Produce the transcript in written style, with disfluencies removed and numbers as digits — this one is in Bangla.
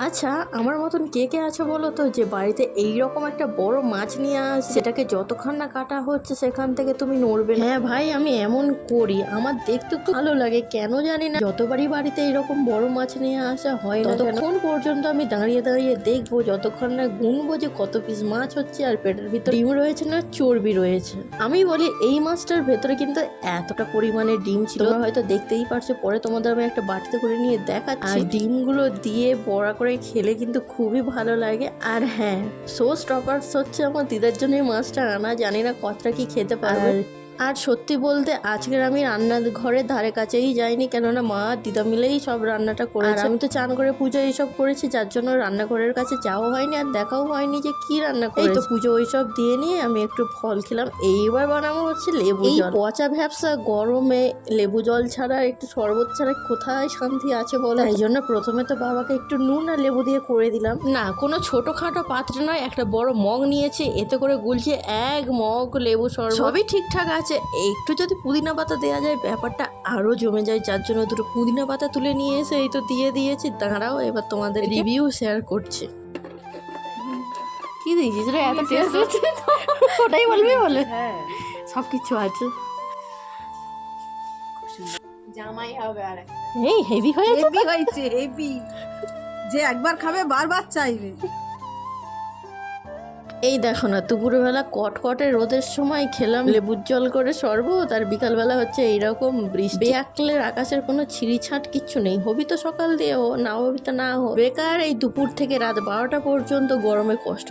আচ্ছা, আমার মতন কে কে আছে বলো তো, যে বাড়িতে এইরকম একটা বড় মাছ নিয়ে আসে, সেটাকে যতক্ষণ না কাটা হচ্ছে সেখান থেকে তুমি নড়বে না। হ্যাঁ ভাই, আমি এমন করি, আমার দেখতে খুব ভালো লাগে, কেন জানি না। যতবারই বাড়িতে এইরকম বড় মাছ নিয়ে আসা হয় না, ততক্ষণ পর্যন্ত আমি দাঁড়িয়ে দাঁড়িয়ে দেখবো, যতক্ষণ না গুনবো যে কত পিস মাছ হচ্ছে আর পেটের ভিতর ডিম রয়েছে না চর্বি রয়েছে। আমি বলি, এই মাছটার ভেতরে কিন্তু এতটা পরিমাণে ডিম ছিল, তোমরা হয়তো দেখতেই পারছো, পরে তোমাদের আমি একটা বাটিতে করে নিয়ে দেখাচ্ছি। আর ডিমগুলো দিয়ে বড়া করে খেলে কিন্তু খুবই ভালো লাগে। আর হ্যাঁ, শো স্টপার্স হচ্ছে আমার দিদার জন্য এই মাছটা আনা, জানি না কতটা কি খেতে পারবে। আর সত্যি বলতে আজকের আমি রান্নার ঘরের ধারে কাছেই যাইনি, কেননা মা দিদা মিলেই সব রান্নাটা করেছে। আমি তো চান করে পুজো এইসব করেছি, যার জন্য রান্নাঘরের কাছে যাওয়া হয়নি আর দেখাও হয়নি যে কি রান্না করেছে। এই তো পুজো ওইসব দিয়ে নিয়ে আমি একটু ফল খেলাম। এইবার বানাবো হচ্ছে লেবু জল। এই পচা ভ্যাপসা গরমে লেবু জল ছাড়া, একটু শরবত ছাড়া কোথায় শান্তি আছে বলো। এই জন্য প্রথমে তো বাবাকে একটু নুন আর লেবু দিয়ে করে দিলাম। না, কোনো ছোটখাটো পাত্র নয়, একটা বড় মগ নিয়েছি, এতে করে গুলছে এক মগ লেবু শরবত। সবই ঠিকঠাক আছে, একটু যদি পুদিনা পাতা দেওয়া যায় ব্যাপারটা আরো জমে যায়, যার জন্য দুটো পুদিনা পাতা তুলে নিয়ে এসে এই তো দিয়ে দিয়েছি। দাঁড়াও, এবার তোমাদের রিভিউ শেয়ার করছি। কি দিয়েছিস রে, এত টেস্ট হচ্ছে? ওটাই বলবি বলে? হ্যাঁ, সব কিছু আছে। জামাই হবে আর এই হেভি হয়েছে। হেভি হয়েছে, হেভি। যে একবার খাবে বারবার চাইবে। এই দেখো না, দুপুরবেলা কটকটে রোদের সময় খেলাম লেবুর জল করে শরবত, আর বিকালবেলা হচ্ছে এইরকম বৃষ্টি। বেয়াকলের আকাশের কোনো ছিঁড়িছাট কিচ্ছু নেই, হবি তো সকাল দিয়ে, না হবি তো না হো, বেকার এই দুপুর থেকে রাত 12টা পর্যন্ত গরমে কষ্ট।